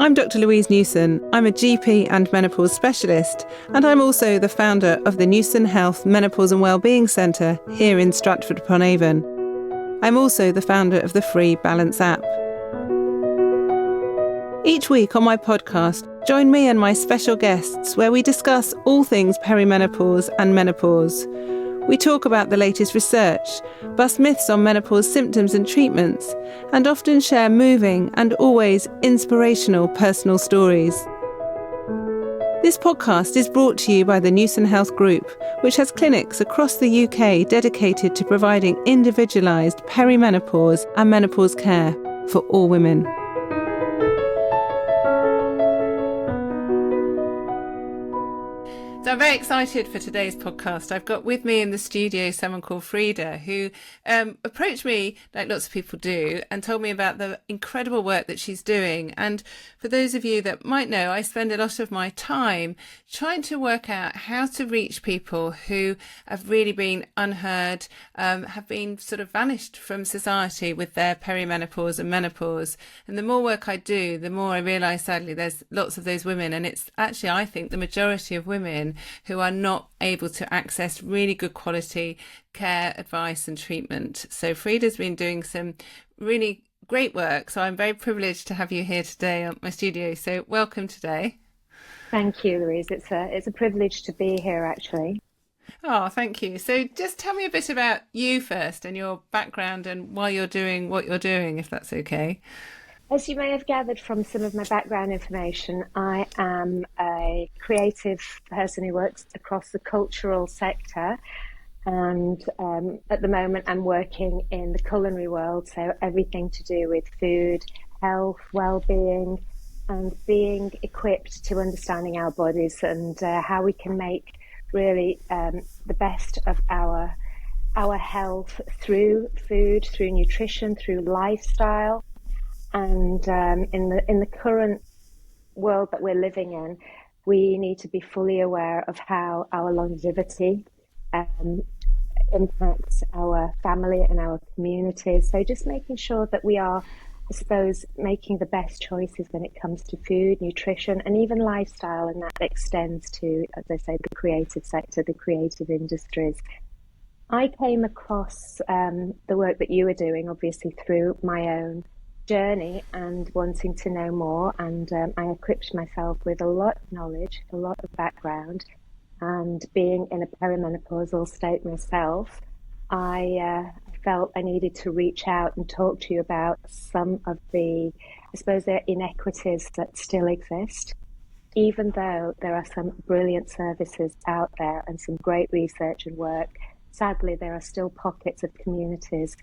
I'm Dr Louise Newson. I'm a GP and menopause specialist, and I'm also the founder of the Newson Health Menopause and Wellbeing Centre here in Stratford-upon-Avon. I'm also the founder of the free Balance app. Each week on my podcast, join me and my special guests where we discuss all things perimenopause and menopause. We talk about the latest research, bust myths on menopause symptoms and treatments, and often share moving and always inspirational personal stories. This podcast is brought to you by the Newson Health Group, which has clinics across the UK dedicated to providing individualised perimenopause and menopause care for all women. So I'm very excited for today's podcast. I've got with me in the studio someone called Freda, who approached me, like lots of people do, and told me about the incredible work that she's doing. And for those of you that might know, I spend a lot of my time trying to work out how to reach people who have really been unheard, have been sort of vanished from society with their perimenopause and menopause. And the more work I do, the more I realise, sadly, there's lots of those women. And it's actually, I think, the majority of women who are not able to access really good quality care, advice and treatment. So Freda's been doing some really great work. So I'm very privileged to have you here today at my studio. So welcome today. Thank you, Louise. It's a privilege to be here, actually. Oh, thank you. So just tell me a bit about you first and your background and why you're doing what you're doing, if that's okay. As you may have gathered from some of my background information, I am a creative person who works across the cultural sector. And at the moment, I'm working in the culinary world, so everything to do with food, health, well-being, and being equipped to understanding our bodies and how we can make really the best of our health through food, through nutrition, through lifestyle. And in the current world that we're living in, we need to be fully aware of how our longevity impacts our family and our communities. So just making sure that we are, I suppose, making the best choices when it comes to food, nutrition, and even lifestyle. And that extends to, as I say, the creative sector, the creative industries. I came across the work that you were doing, obviously, through my own journey and wanting to know more, and I equipped myself with a lot of knowledge, a lot of background, and being in a perimenopausal state myself, I felt I needed to reach out and talk to you about some of the, I suppose, the inequities that still exist. Even though there are some brilliant services out there and some great research and work, sadly there are still pockets of communities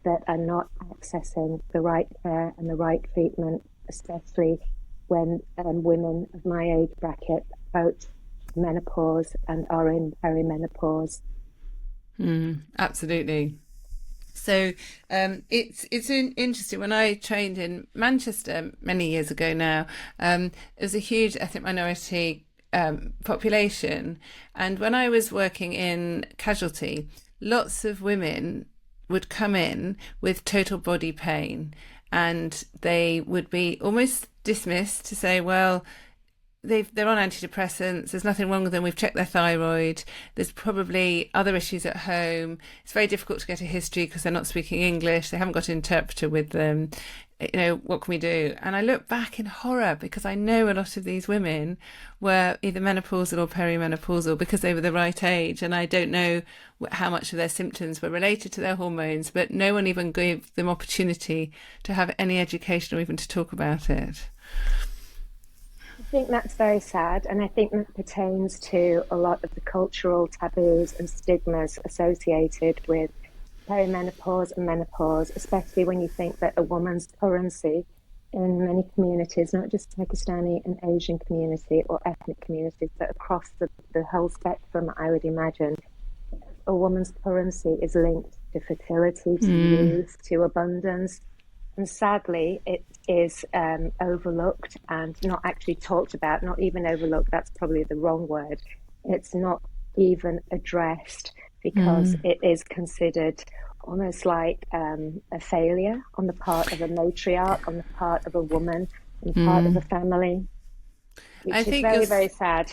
that are not accessing the right care and the right treatment, especially when women of my age bracket approach menopause and are in perimenopause. Absolutely. So it's interesting. When I trained in Manchester many years ago now, it was a huge ethnic minority population. And when I was working in casualty, lots of women would come in with total body pain, and they would be almost dismissed to say, well, they're on antidepressants, there's nothing wrong with them, we've checked their thyroid, there's probably other issues at home, it's very difficult to get a history because they're not speaking English, they haven't got an interpreter with them, you know, what can we do? And I look back in horror because I know a lot of these women were either menopausal or perimenopausal because they were the right age, and I don't know how much of their symptoms were related to their hormones, but no one even gave them opportunity to have any education or even to talk about it. I think that's very sad, and I think that pertains to a lot of the cultural taboos and stigmas associated with perimenopause and menopause, especially when you think that a woman's currency in many communities, not just Pakistani and Asian community or ethnic communities, but across the whole spectrum, I would imagine, a woman's currency is linked to fertility, to youth, to abundance. And sadly, it is overlooked and not actually talked about, not even overlooked, that's probably the wrong word. It's not even addressed because it is considered almost like a failure on the part of a matriarch, on the part of a woman, and part of the family, I which is think very, very sad.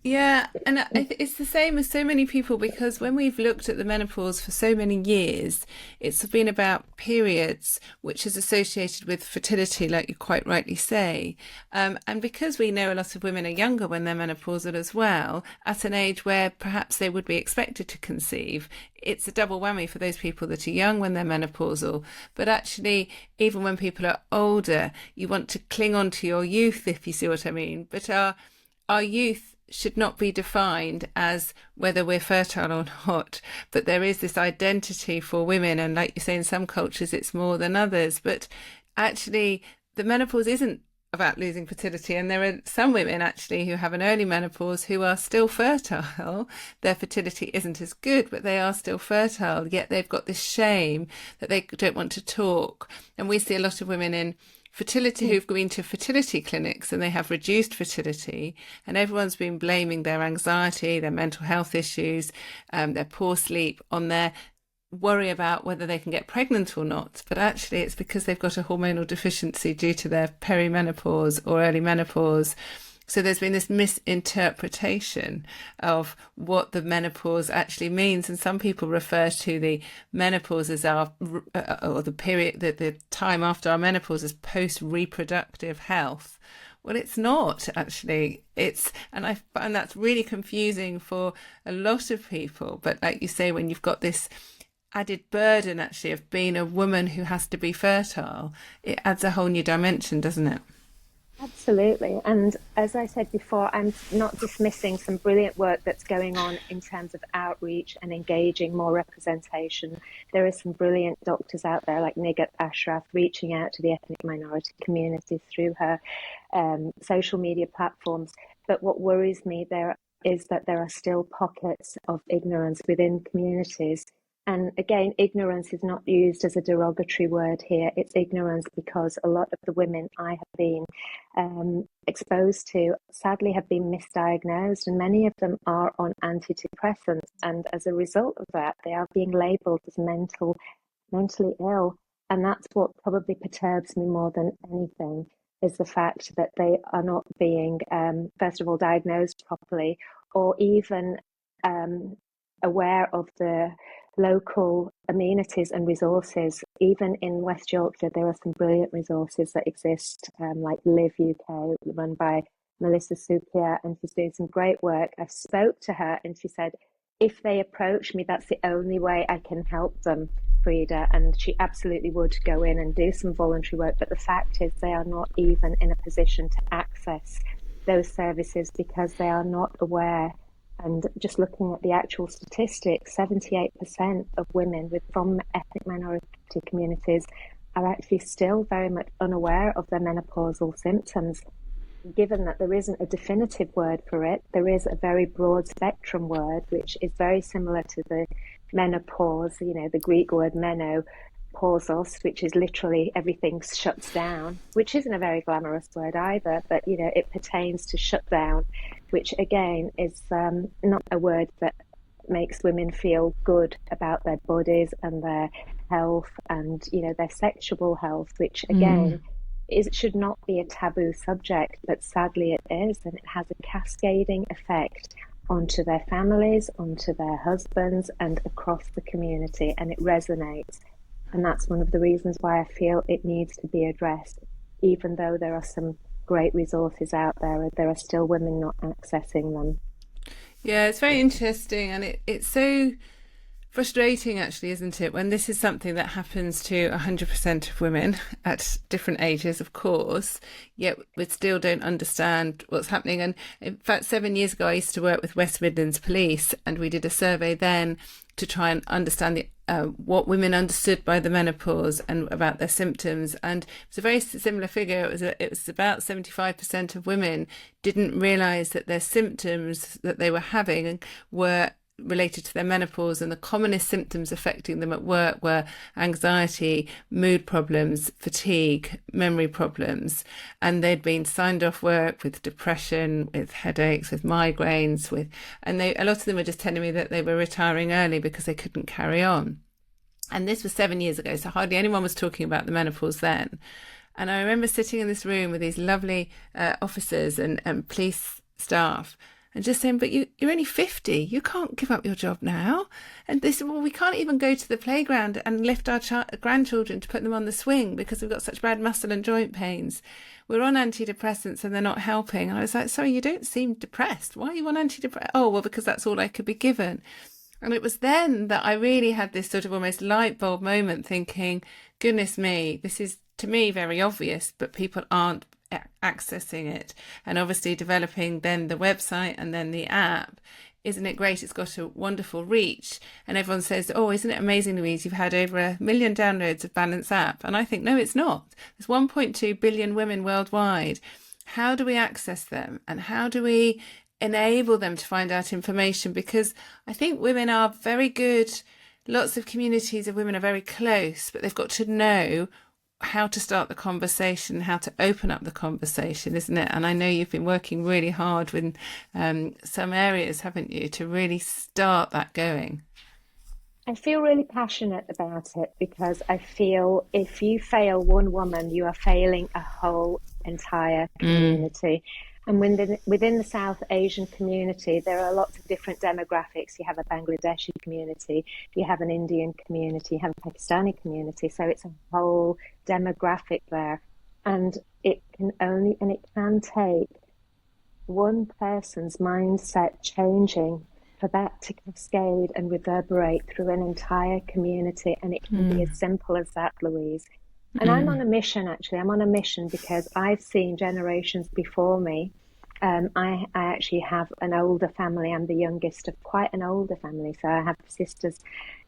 Yeah, and it's the same as so many people, because when we've looked at the menopause for so many years, it's been about periods, which is associated with fertility, like you quite rightly say. And because we know a lot of women are younger when they're menopausal as well, at an age where perhaps they would be expected to conceive, it's a double whammy for those people that are young when they're menopausal. But actually, even when people are older, you want to cling on to your youth, if you see what I mean. But our youth should not be defined as whether we're fertile or not, but there is this identity for women, and like you say, in some cultures it's more than others. But actually the menopause isn't about losing fertility, and there are some women actually who have an early menopause who are still fertile. Their fertility isn't as good, but they are still fertile, yet they've got this shame that they don't want to talk. And we see a lot of women in fertility who've been to fertility clinics and they have reduced fertility, and everyone's been blaming their anxiety, their mental health issues, their poor sleep on their worry about whether they can get pregnant or not. But actually it's because they've got a hormonal deficiency due to their perimenopause or early menopause. So there's been this misinterpretation of what the menopause actually means, and some people refer to the menopause as or the period, the time after our menopause, as post-reproductive health. Well, it's not actually. And I find that's really confusing for a lot of people. But like you say, when you've got this added burden actually of being a woman who has to be fertile, it adds a whole new dimension, doesn't it? Absolutely. And as I said before, I'm not dismissing some brilliant work that's going on in terms of outreach and engaging more representation. There are some brilliant doctors out there like Nighat Ashraf reaching out to the ethnic minority community through her social media platforms. But what worries me there is that there are still pockets of ignorance within communities. And again, ignorance is not used as a derogatory word here. It's ignorance because a lot of the women I have been exposed to, sadly, have been misdiagnosed, and many of them are on antidepressants. And as a result of that, they are being labelled as mentally ill. And that's what probably perturbs me more than anything, is the fact that they are not being, first of all, diagnosed properly, or even aware of the local amenities and resources. Even in West Yorkshire, there are some brilliant resources that exist, like Live UK, run by Melissa Supia, and she's doing some great work. I spoke to her and she said, if they approach me, that's the only way I can help them, Freda. And she absolutely would go in and do some voluntary work. But the fact is, they are not even in a position to access those services because they are not aware. And just looking at the actual statistics, 78% of women from ethnic minority communities are actually still very much unaware of their menopausal symptoms. Given that there isn't a definitive word for it, there is a very broad spectrum word, which is very similar to the menopause, the Greek word menopausos, which is literally everything shuts down, which isn't a very glamorous word either, but it pertains to shut down, which again is not a word that makes women feel good about their bodies and their health and their sexual health, which again should not be a taboo subject, but sadly it is, and it has a cascading effect onto their families, onto their husbands, and across the community, and it resonates. And that's one of the reasons why I feel it needs to be addressed. Even though there are some great resources out there are still women not accessing them. Yeah, it's very interesting, and it's so frustrating actually, isn't it, when this is something that happens to 100% of women at different ages, of course, yet we still don't understand what's happening. And in fact, 7 years ago I used to work with West Midlands Police, and we did a survey then to try and understand what women understood by the menopause and about their symptoms. And it was a very similar figure. It was about 75% of women didn't realise that their symptoms that they were having were related to their menopause, and the commonest symptoms affecting them at work were anxiety, mood problems, fatigue, memory problems, and they'd been signed off work with depression, with headaches, with migraines, and a lot of them were just telling me that they were retiring early because they couldn't carry on. And this was 7 years ago, so hardly anyone was talking about the menopause then. And I remember sitting in this room with these lovely officers and police staff and just saying, but you're only 50. You can't give up your job now. And they said, well, we can't even go to the playground and lift our grandchildren to put them on the swing because we've got such bad muscle and joint pains. We're on antidepressants and they're not helping. And I was like, sorry, you don't seem depressed. Why are you on antidepressants? Oh, well, because that's all I could be given. And it was then that I really had this sort of almost light bulb moment thinking, goodness me, this is to me very obvious, but people aren't accessing it. And obviously developing then the website and then the app, isn't it great? It's got a wonderful reach, and everyone says, oh, isn't it amazing, Louise, you've had over 1 million downloads of Balance app. And I think, no, it's not. There's 1.2 billion women worldwide. How do we access them, and how do we enable them to find out information? Because I think women are very good, lots of communities of women are very close, but they've got to know how to start the conversation, how to open up the conversation, isn't it? And I know you've been working really hard with some areas, haven't you, to really start that going. I feel really passionate about it because I feel if you fail one woman, you are failing a whole entire community. And within the South Asian community, there are lots of different demographics. You have a Bangladeshi community, you have an Indian community, you have a Pakistani community. So it's a whole demographic there. And it can take one person's mindset changing for that to cascade and reverberate through an entire community. And it can be as simple as that, Louise. And I'm on a mission, actually. I'm on a mission because I've seen generations before me. I actually have an older family. I'm the youngest of quite an older family. So I have sisters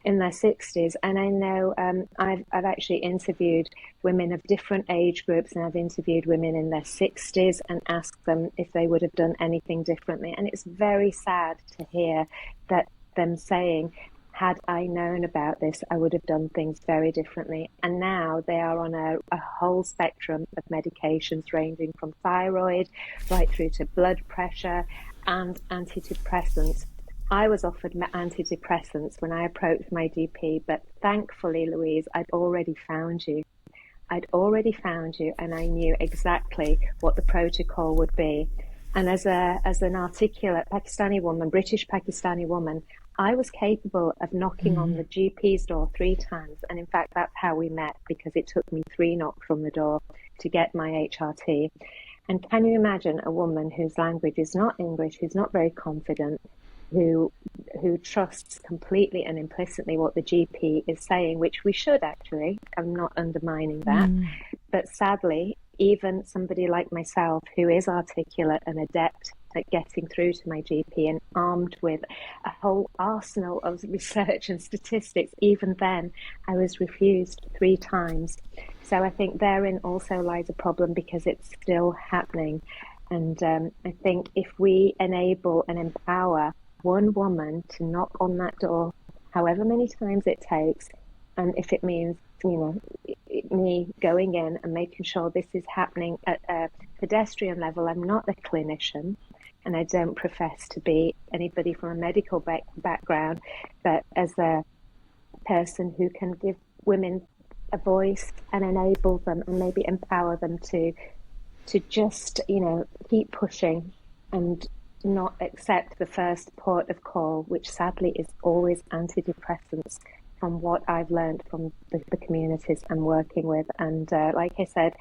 in their 60s. And I know I've actually interviewed women of different age groups, and I've interviewed women in their 60s and asked them if they would have done anything differently. And it's very sad to hear that them saying, had I known about this, I would have done things very differently. And now they are on a whole spectrum of medications ranging from thyroid right through to blood pressure and antidepressants. I was offered antidepressants when I approached my GP, but thankfully, Louise, I'd already found you. And I knew exactly what the protocol would be. And as an articulate Pakistani woman, British Pakistani woman, I was capable of knocking on the GP's door 3 times. And in fact, that's how we met, because it took me 3 knocks on the door to get my HRT. And can you imagine a woman whose language is not English, who's not very confident, who trusts completely and implicitly what the GP is saying, which we should actually. I'm not undermining that. But sadly, even somebody like myself, who is articulate and adept at getting through to my GP and armed with a whole arsenal of research and statistics, even then I was refused 3 times. So I think therein also lies a problem, because it's still happening. And I think if we enable and empower one woman to knock on that door, however many times it takes, and if it means, me going in and making sure this is happening at a pedestrian level. I'm not a clinician, and I don't profess to be anybody from a medical background, but as a person who can give women a voice and enable them and maybe empower them to just, keep pushing and not accept the first port of call, which sadly is always antidepressants, from what I've learned from the communities I'm working with. And like I said,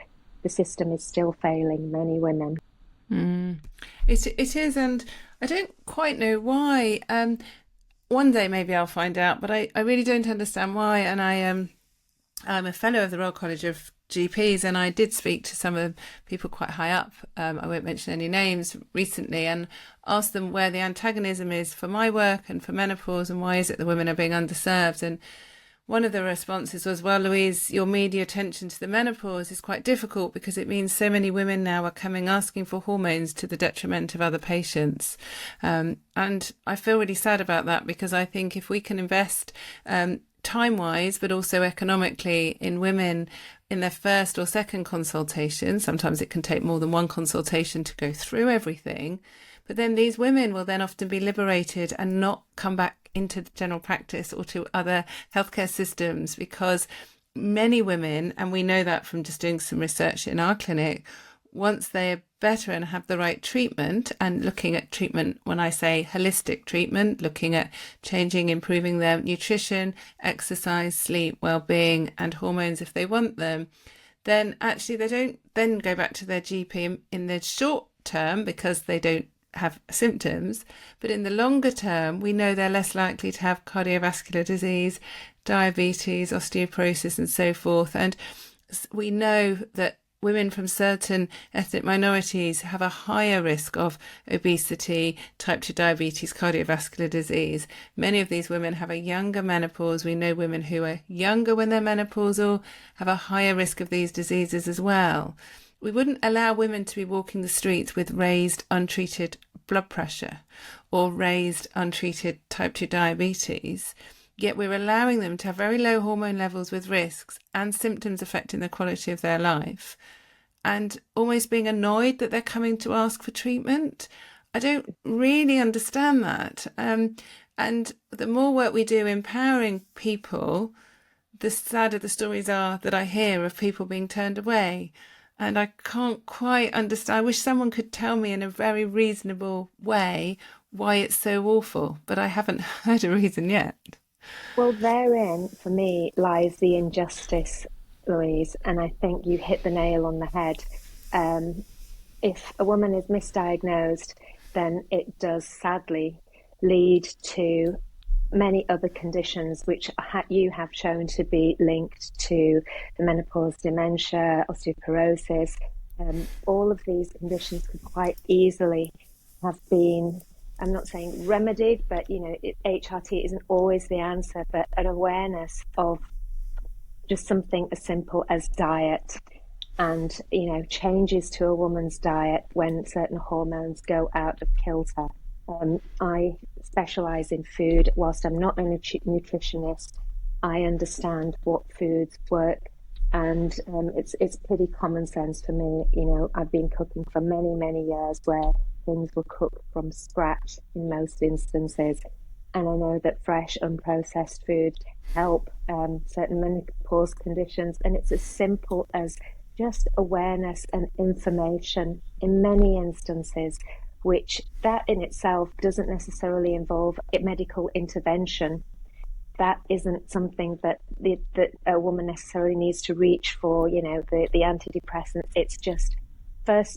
the system is still failing many women. It is, and I don't quite know why. One day maybe I'll find out, but I really don't understand why. And I'm a fellow of the Royal College of GPs, and I did speak to some of the people quite high up, I won't mention any names, recently, and asked them where the antagonism is for my work and for menopause, and why is it that women are being underserved. And one of the responses was, well, Louise, your media attention to the menopause is quite difficult because it means so many women now are coming asking for hormones to the detriment of other patients. And I feel really sad about that, because I think if we can invest time-wise, but also economically, in women in their first or second consultation, sometimes it can take more than one consultation to go through everything, but then these women will then often be liberated and not come back into general practice or to other healthcare systems, because many women, and we know that from just doing some research in our clinic, once they are better and have the right treatment, and looking at treatment, when I say holistic treatment, looking at changing, improving their nutrition, exercise, sleep, well-being and hormones if they want them, then actually they don't then go back to their GP in the short term because they don't have symptoms, but in the longer term we know they're less likely to have cardiovascular disease, diabetes, osteoporosis and so forth. And we know that women from certain ethnic minorities have a higher risk of obesity, type 2 diabetes, cardiovascular disease. Many of these women have a younger menopause. We know women who are younger when they're menopausal have a higher risk of these diseases as well. We wouldn't allow women to be walking the streets with raised, untreated blood pressure or raised, untreated type 2 diabetes. Yet we're allowing them to have very low hormone levels with risks and symptoms affecting the quality of their life, and almost being annoyed that they're coming to ask for treatment. I don't really understand that. And the more work we do empowering people, the sadder the stories are that I hear of people being turned away. And I can't quite understand. I wish someone could tell me in a very reasonable way why it's so awful, but I haven't heard a reason yet. Well, therein, for me, lies the injustice, Louise, and I think you hit the nail on the head. If a woman is misdiagnosed, then it does sadly lead to many other conditions which you have shown to be linked to the menopause, dementia, osteoporosis. All of these conditions could quite easily have been, I'm not saying remedied, but HRT isn't always the answer, but an awareness of just something as simple as diet and changes to a woman's diet when certain hormones go out of kilter. I specialise in food. Whilst I'm not a nutritionist, I understand what foods work, and it's pretty common sense for me. I've been cooking for many, many years where things were cooked from scratch in most instances, and I know that fresh, unprocessed food help certain menopause conditions, and it's as simple as just awareness and information in many instances, which that in itself doesn't necessarily involve a medical intervention. That isn't something that a woman necessarily needs to reach for, the antidepressants. It's just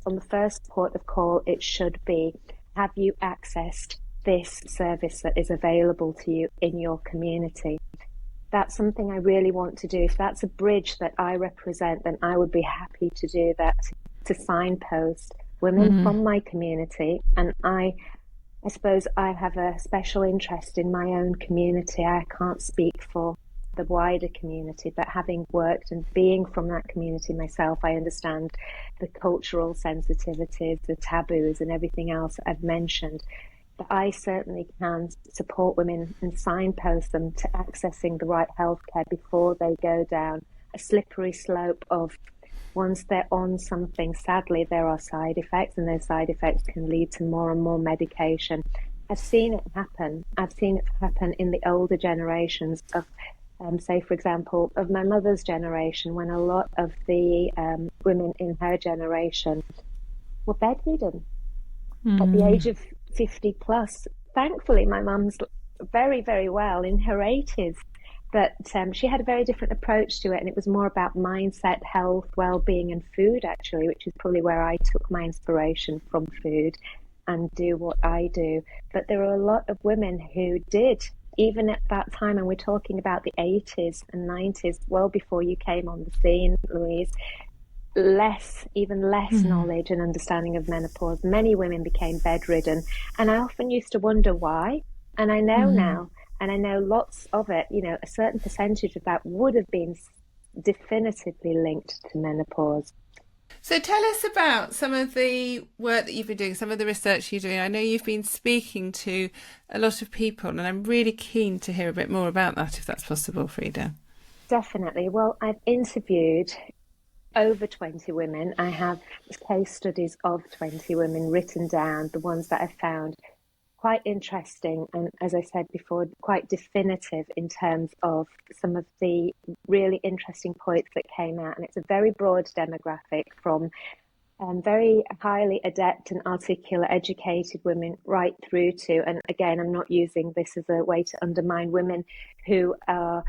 on the first port of call, it should be, have you accessed this service that is available to you in your community? That's something I really want to do. If that's a bridge that I represent, then I would be happy to do that, to signpost women from my community. And I suppose I have a special interest in my own community. I can't speak for the wider community, but having worked and being from that community myself, I understand the cultural sensitivities, the taboos and everything else I've mentioned. But I certainly can support women and signpost them to accessing the right healthcare before they go down a slippery slope of, once they're on something, sadly, there are side effects, and those side effects can lead to more and more medication. I've seen it happen. I've seen it happen in the older generations of, say, for example, of my mother's generation, when a lot of the women in her generation were bedridden at the age of 50 plus. Thankfully, my mum's very, very well in her 80s. But she had a very different approach to it, and it was more about mindset, health, well-being and food, actually, which is probably where I took my inspiration from, food, and do what I do. But there are a lot of women who did, even at that time, and we're talking about the 80s and 90s, well before you came on the scene, Louise, even less knowledge and understanding of menopause. Many women became bedridden, and I often used to wonder why, and I know now. And I know lots of it, a certain percentage of that would have been definitively linked to menopause. So tell us about some of the work that you've been doing, some of the research you're doing. I know you've been speaking to a lot of people, and I'm really keen to hear a bit more about that, if that's possible, Freda. Definitely. Well, I've interviewed over 20 women. I have case studies of 20 women written down, the ones that I found quite interesting, and as I said before, quite definitive in terms of some of the really interesting points that came out. And it's a very broad demographic from very highly adept and articulate, educated women right through to, and again, I'm not using this as a way to undermine women who are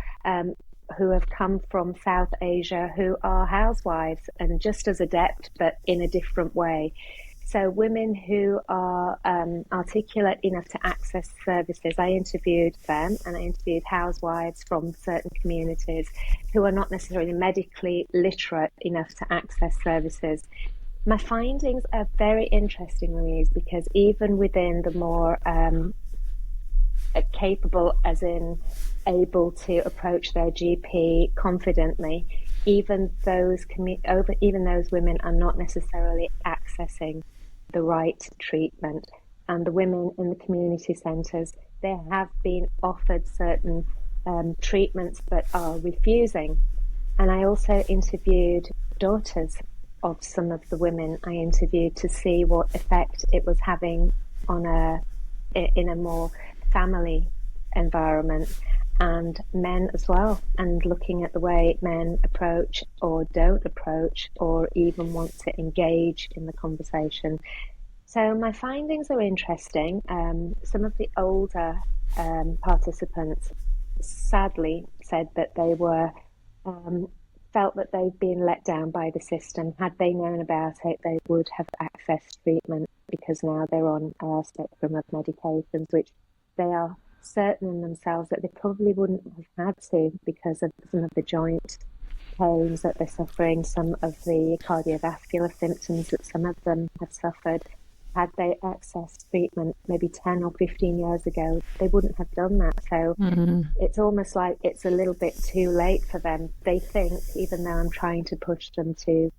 who have come from South Asia, who are housewives and just as adept, but in a different way. So women who are articulate enough to access services, I interviewed them, and I interviewed housewives from certain communities who are not necessarily medically literate enough to access services. My findings are very interesting, Louise, because even within the more capable, as in able to approach their GP confidently, even those women are not necessarily accessing the right treatment. And the women in the community centres, they have been offered certain treatments but are refusing. And I also interviewed daughters of some of the women I interviewed to see what effect it was having on in a more family environment, and men as well, and looking at the way men approach or don't approach or even want to engage in the conversation. So my findings are interesting. Some of the older participants sadly said that they were felt that they'd been let down by the system. Had they known about it, they would have accessed treatment, because now they're on a spectrum of medications, which they are certain in themselves that they probably wouldn't have had to, because of some of the joint pains that they're suffering, some of the cardiovascular symptoms that some of them have suffered. Had they accessed treatment maybe 10 or 15 years ago, they wouldn't have done that. So it's almost like it's a little bit too late for them. They think, even though I'm trying to push them to,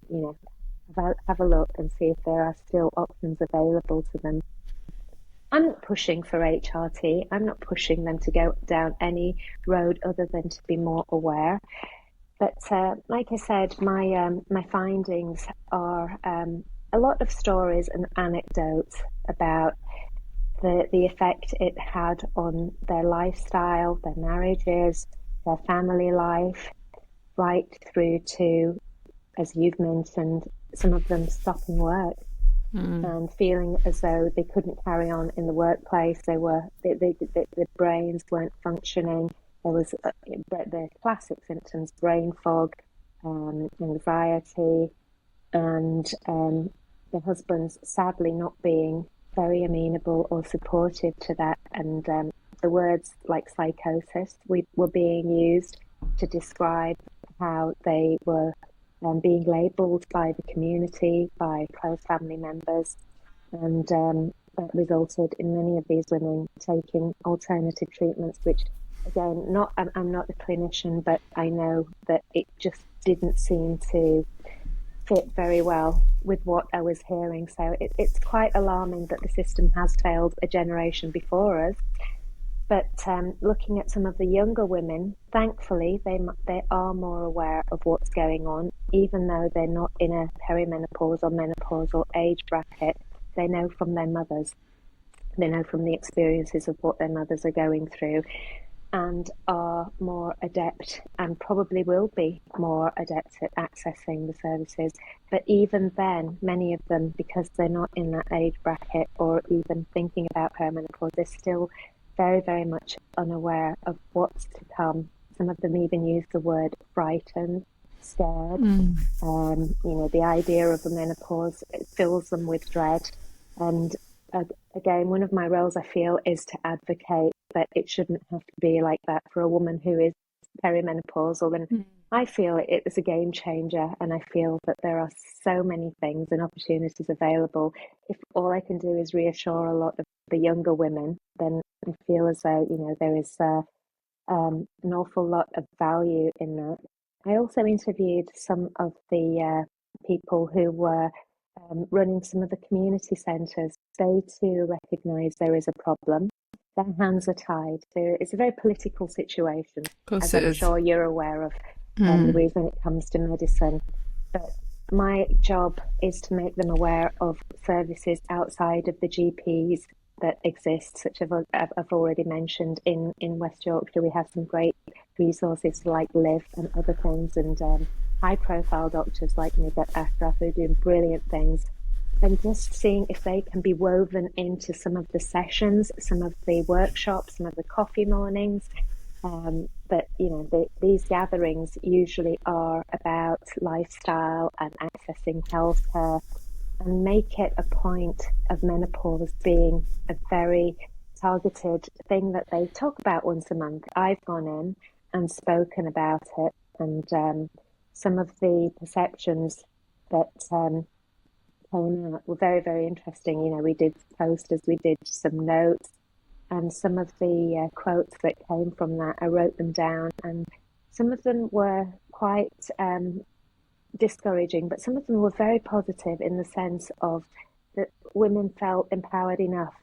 have a look and see if there are still options available to them. I'm not pushing for HRT. I'm not pushing them to go down any road other than to be more aware. But like I said, my findings are a lot of stories and anecdotes about the effect it had on their lifestyle, their marriages, their family life, right through to, as you've mentioned, some of them stopping work and feeling as though they couldn't carry on in the workplace. Their brains weren't functioning. There was the classic symptoms: brain fog, anxiety, and the husbands sadly not being very amenable or supportive to that. And the words like psychosis were being used to describe how they were being labelled by the community, by close family members, and that resulted in many of these women taking alternative treatments, which, again, I'm not a clinician, but I know that it just didn't seem to fit very well with what I was hearing. So it's quite alarming that the system has failed a generation before us. But looking at some of the younger women, thankfully, they are more aware of what's going on, even though they're not in a perimenopause or menopausal age bracket. They know from their mothers. They know from the experiences of what their mothers are going through, and are more adept, and probably will be more adept at accessing the services. But even then, many of them, because they're not in that age bracket or even thinking about perimenopause, they're still very, very much unaware of what's to come. Some of them even use the word frightened, scared. The idea of the menopause, it fills them with dread. And again, one of my roles, I feel, is to advocate that it shouldn't have to be like that for a woman who is perimenopausal. And I feel it is a game changer, and I feel that there are so many things and opportunities available. If all I can do is reassure a lot of the younger women, then I feel as though, there is an awful lot of value in that. I also interviewed some of the people who were running some of the community centres. They too recognise there is a problem. Their hands are tied. It's a very political situation, as I'm sure you're aware of, Louise, when it comes to medicine. But my job is to make them aware of services outside of the GPs that exist, such as I've already mentioned. In West Yorkshire, we have some great resources like Live and other things, and high-profile doctors like Nida Ashraf who are doing brilliant things. And just seeing if they can be woven into some of the sessions, some of the workshops, some of the coffee mornings. But these gatherings usually are about lifestyle and accessing healthcare, and make it a point of menopause being a very targeted thing that they talk about once a month. I've gone in and spoken about it, and some of the perceptions that came out were very, very interesting. We did posters, we did some notes, and some of the quotes that came from that, I wrote them down, and some of them were quite discouraging, but some of them were very positive in the sense of that women felt empowered enough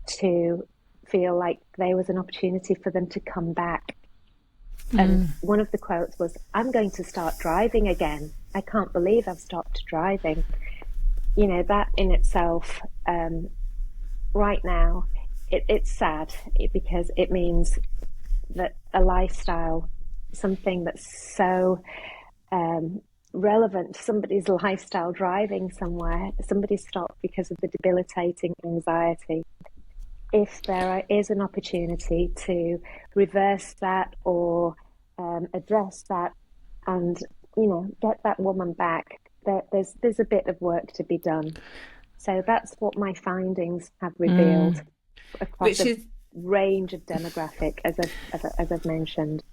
to feel like there was an opportunity for them to come back. And one of the quotes was, "I'm going to start driving again. I can't believe I've stopped driving." That in itself, right now, it's sad because it means that a lifestyle, something that's so relevant to somebody's lifestyle, driving somewhere, somebody stopped because of the debilitating anxiety. If there is an opportunity to reverse that or address that and get that woman back, there's a bit of work to be done. So that's what my findings have revealed across a range of demographic, as I've mentioned.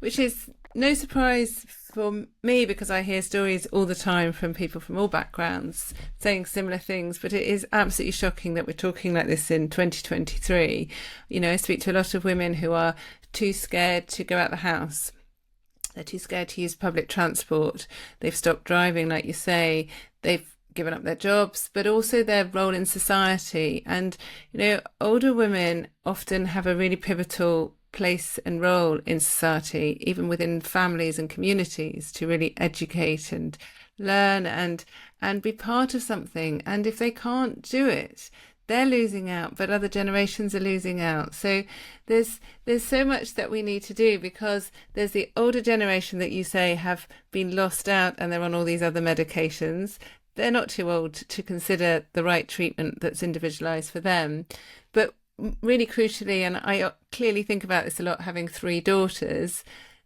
Which is no surprise for me, because I hear stories all the time from people from all backgrounds saying similar things, but it is absolutely shocking that we're talking like this in 2023. I speak to a lot of women who are too scared to go out the house. They're too scared to use public transport. They've stopped driving, like you say. They've given up their jobs, but also their role in society. And, older women often have a really pivotal place and role in society, even within families and communities, to really educate and learn and be part of something. And if they can't do it, they're losing out, but other generations are losing out. So there's so much that we need to do, because there's the older generation that you say have been lost out and they're on all these other medications. They're not too old to consider the right treatment that's individualized for them. But really crucially, and I clearly think about this a lot, having 3 daughters,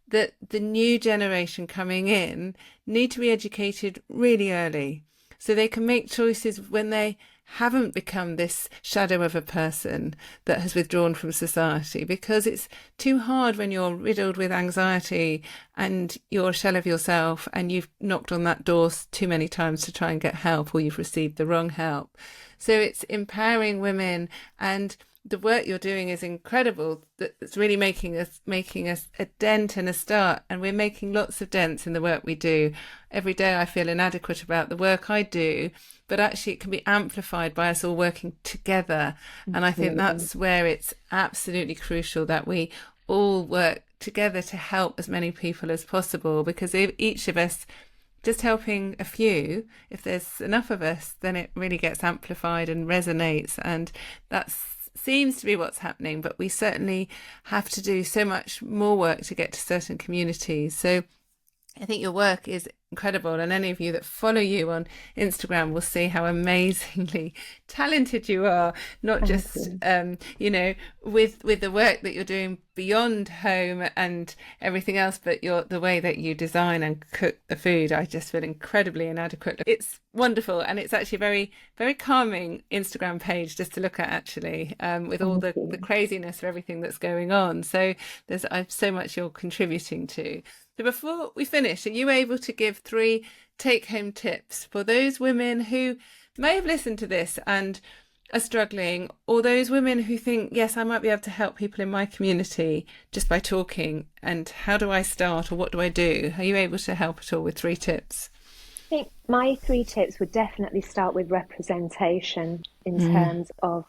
that the new generation coming in need to be educated really early so they can make choices when they haven't become this shadow of a person that has withdrawn from society, because it's too hard when you're riddled with anxiety and you're a shell of yourself and you've knocked on that door too many times to try and get help, or you've received the wrong help. So it's empowering women, and the work you're doing is incredible. That's really making us a dent and a start, and we're making lots of dents in the work we do. Every day I feel inadequate about the work I do, but actually it can be amplified by us all working together. And I think that's where it's absolutely crucial that we all work together to help as many people as possible, because if each of us just helping a few, if there's enough of us, then it really gets amplified and resonates, and that's seems to be what's happening. But we certainly have to do so much more work to get to certain communities. So I think your work is incredible, and any of you that follow you on Instagram will see how amazingly talented you are, not just with the work that you're doing beyond home and everything else, but the way that you design and cook the food. I just feel incredibly inadequate. It's wonderful, and it's actually a very, very calming Instagram page just to look at, actually, with all the craziness of everything that's going on. So there's so much you're contributing to. So before we finish, are you able to give 3 take-home tips for those women who may have listened to this and are struggling, or those women who think, yes, I might be able to help people in my community just by talking, and how do I start, or what do I do? Are you able to help at all with 3 tips? I think my 3 tips would definitely start with representation in terms of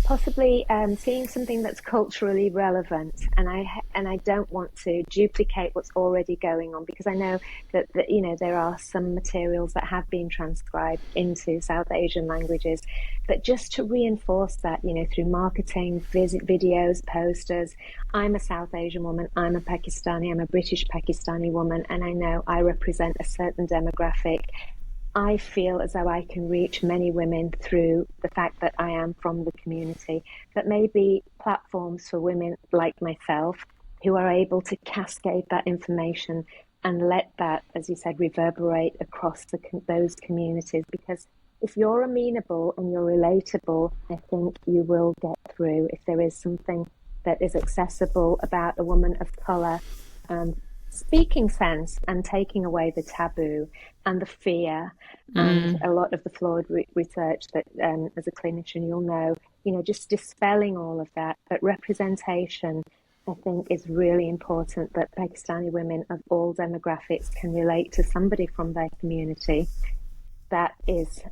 possibly seeing something that's culturally relevant, and I don't want to duplicate what's already going on, because I know that you know, there are some materials that have been transcribed into South Asian languages, but just to reinforce that, you know, through marketing, videos, posters. I'm a South Asian woman, I'm a Pakistani, I'm a British Pakistani woman, and I know I represent a certain demographic. I feel as though I can reach many women through the fact that I am from the community, but maybe platforms for women like myself who are able to cascade that information and let that, as you said, reverberate across those communities. Because if you're amenable and you're relatable, I think you will get through. If there is something that is accessible about a woman of colour, speaking sense and taking away the taboo and the fear and a lot of the flawed research that as a clinician you'll know, you know, just dispelling all of that. But representation, I think, is really important, that Pakistani women of all demographics can relate to somebody from their community that is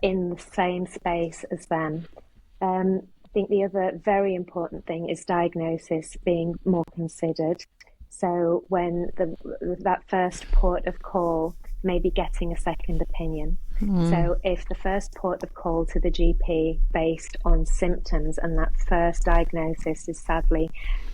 in the same space as them. I think the other very important thing is diagnosis being more considered. So when that first port of call, maybe getting a second opinion. So if the first port of call to the GP based on symptoms and that first diagnosis is sadly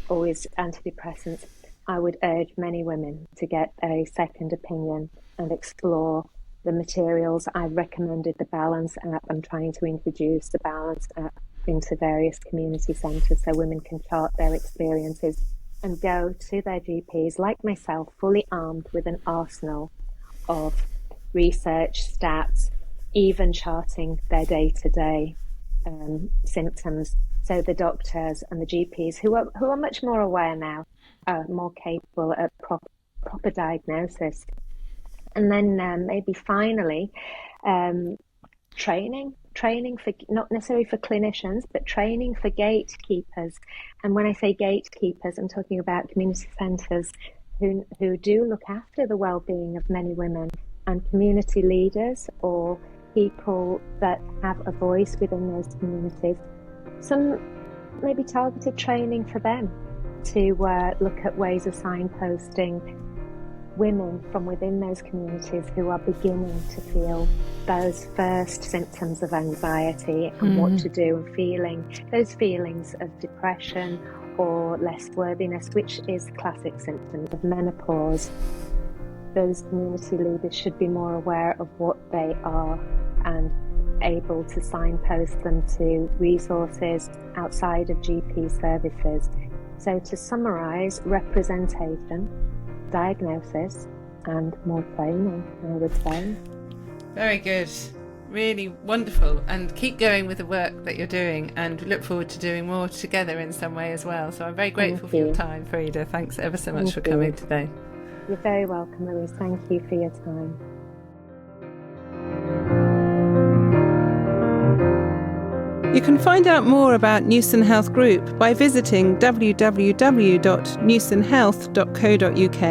always antidepressants, I would urge many women to get a second opinion and explore the materials. I've recommended the Balance app. I'm trying to introduce the Balance app into various community centres so women can chart their experiences and go to their GPs, like myself, fully armed with an arsenal of research, stats, even charting their day-to-day symptoms. So the doctors and the GPs, who are much more aware now, are more capable of proper diagnosis. And then maybe finally, training for, not necessarily for clinicians, but training for gatekeepers. And when I say gatekeepers, I'm talking about community centres who do look after the well-being of many women, and community leaders or people that have a voice within those communities. Some maybe targeted training for them to look at ways of signposting women from within those communities who are beginning to feel those first symptoms of anxiety and what to do, and feeling those feelings of depression or less worthiness, which is classic symptoms of menopause. Those community leaders should be more aware of what they are and able to signpost them to resources outside of GP services. So to summarise, representation, diagnosis, and more training, I would say. Very good. Really wonderful. And keep going with the work that you're doing, and we look forward to doing more together in some way as well. So I'm very grateful for your time, Freda. Thanks ever so much for coming today. You're very welcome, Louise. Thank you for your time. You can find out more about Newson Health Group by visiting www.newsonhealth.co.uk.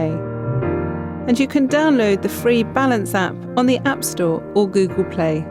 And you can download the free Balance app on the App Store or Google Play.